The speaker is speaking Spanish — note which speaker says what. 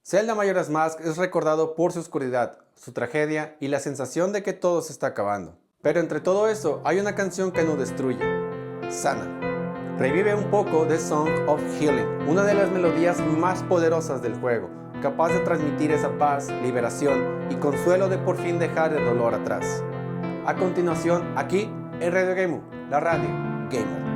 Speaker 1: Zelda Majora's Mask es recordado por su oscuridad, su tragedia y la sensación de que todo se está acabando. Pero entre todo eso, hay una canción que no destruye, sana. Revive un poco de Song of Healing, una de las melodías más poderosas del juego, capaz de transmitir esa paz, liberación y consuelo de por fin dejar el dolor atrás. A continuación, aquí en Radio Gameu, la radio gamer.